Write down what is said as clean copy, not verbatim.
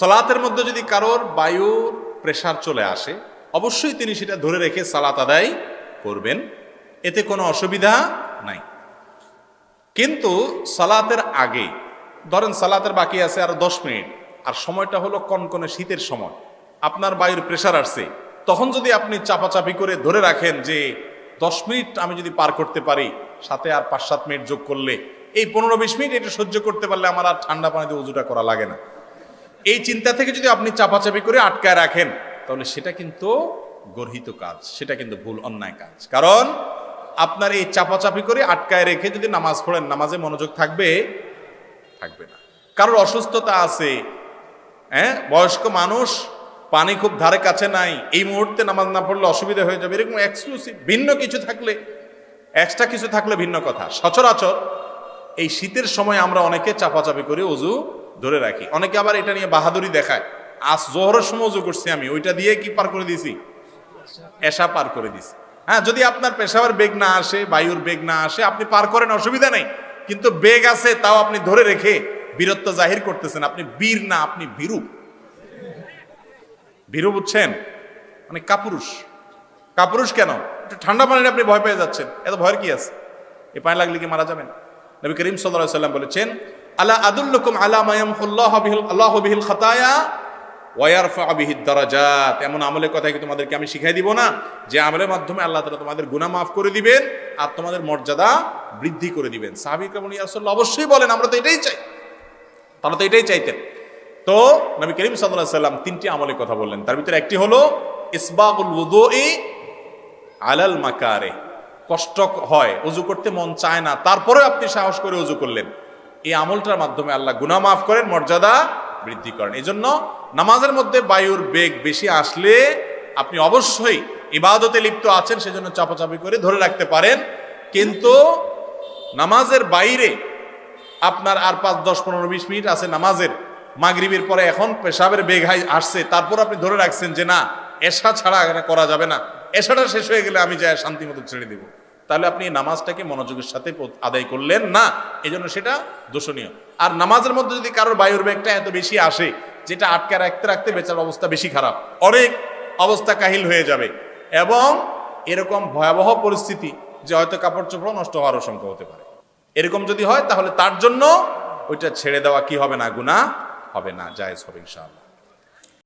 সালাতের মধ্যে যদি কারোর বায়ুর প্রেসার চলে আসে, অবশ্যই তিনি সেটা ধরে রেখে সালাত আদায় করবেন, এতে কোনো অসুবিধা নাই। কিন্তু সালাতের আগে, ধরেন সালাতের বাকি আছে আরো 10 মিনিট, আর সময়টা হলো কনকনে শীতের সময়, আপনার বায়ুর প্রেসার আসছে, তখন যদি আপনি চাপাচাপি করে ধরে রাখেন যে 10 মিনিট আমি যদি পার করতে পারি, সাথে আর 5-7 মিনিট যোগ করলে এই 15-20 মিনিট এটা সহ্য করতে পারলে আমার আর ঠান্ডা পানিতে উজুটা করা লাগে না, এই চিন্তা থেকে যদি আপনি চাপাচাপি করে আটকায় রাখেন, তাহলে সেটা কিন্তু গর্হিত কাজ, সেটা কিন্তু ভুল, অন্যায় কাজ। কারণ আপনার এই চাপাচাপি করে আটকায় রেখে যদি নামাজ পড়েন, নামাজে মনোযোগ থাকবে না। কারোর অসুস্থতা আছে, বয়স্ক মানুষ, পানি খুব ধারে কাছে নাই, এই মুহূর্তে নামাজ না পড়লে অসুবিধা হয়ে যাবে, এরকম এক্সক্লুসিভ ভিন্ন কিছু থাকলে, এক্সট্রা কিছু থাকলে ভিন্ন কথা। সচরাচর এই শীতের সময় আমরা অনেকে চাপাচাপি করে অজু ধরে রাখি, অনেকে আবার এটা নিয়ে বাহাদুরি দেখায়, আজ জোহরের সময় অজু করছি আমি, ওইটা দিয়ে কি পার করে দিছি, এশা পার করে দিছি। হ্যাঁ, যদি আপনার পেশাবের বেগ না আসে, বায়ুর বেগ না আসে, আপনি পার করেন, অসুবিধা নেই। কিন্তু বেগ আছে, তাও আপনি ধরে রেখে বীরত্ব জাহির করতেছেন, আপনি বীর না, আপনি ভীরু। ভীরু বুঝছেন, মানে কাপুরুষ। কাপুরুষ কেন? ঠান্ডা পানিতে আপনি ভয় পেয়ে যাচ্ছেন, এত ভয়ের কি আছে? এ পানি লাগলে কি মারা যাবেন? নবী করিম সাল্লাল্লাহু আলাইহি ওয়াসাল্লাম বলেছেন, আলা আদুল্লুকুম আলা মা ইয়ামহুল্লাহু বিহিল খাতায়া ওয়া ইয়ারফা'ু বিহিদ দারাজাত। এমন আমলের কথা কি তোমাদেরকে আমি শিখাই দিব না, যে আমলের মাধ্যমে আল্লাহ তাআলা তোমাদের গুনাহ মাফ করে দিবেন আর তোমাদের মর্যাদা বৃদ্ধি করে দিবেন। সাহাবীরা বলেন, ইয়া রাসূলুল্লাহ, অবশ্যই বলেন, আমরা তো এটাই চাই। তারা তো এটাই চাইতেন। তো নবী করিম সাল্লাল্লাহু আলাইহি ওয়াসাল্লাম 3টি আমলের কথা বললেন, তার ভিতরে একটি হলো ইসবাগুল ওযুই আলাল মাকারিহ। কষ্ট হয়, ওযু করতে মন চায় না, তারপরে আপনি সাহস করে ওযু করলেন, এই আমলটার মাধ্যমে আল্লাহ গুনাহ মাফ করেন, মর্যাদা বৃদ্ধি করেন। এই জন্য নামাজের মধ্যে বায়ুর বেগ বেশি আসলে আপনি অবশ্যই ইবাদতে লিপ্ত আছেন, সেজন্য চাপাচাপি করে ধরে রাখতে পারেন। কিন্তু নামাজের বাইরে আপনার আর 5, 10, 15, 20 মিনিট আছে নামাজের, মাগরিবের পরে এখন পেশাবের বেগ আসছে, তারপর আপনি ধরে রাখছেন যে না, এশা ছাড়া করা যাবে না, এশাটা শেষ হয়ে গেলে আমি যাই শান্তি মতো ছেড়ে দিব, তাহলে আপনি নামাজটাকে মনোযোগের সাথে আদায় করলেন না, এই জন্য সেটা দোষণীয়। আর নামাজের মধ্যে যদি কারোর বায়ুর বেগটা এত বেশি আসে, যেটা আটকে রাখতে রাখতে বেচার অবস্থা বেশি খারাপ, অনেক অবস্থা কাহিল হয়ে যাবে, এবং এরকম ভয়াবহ পরিস্থিতি যে হয়তো কাপড় চোপড় নষ্ট হওয়ার আশঙ্কা হতে পারে। এরকম যদি হয়, তাহলে তার জন্য ওইটা ছেড়ে দেওয়া কি হবে না, গুনাহ হবে না, জায়েজ হবে ইনশাআল্লাহ।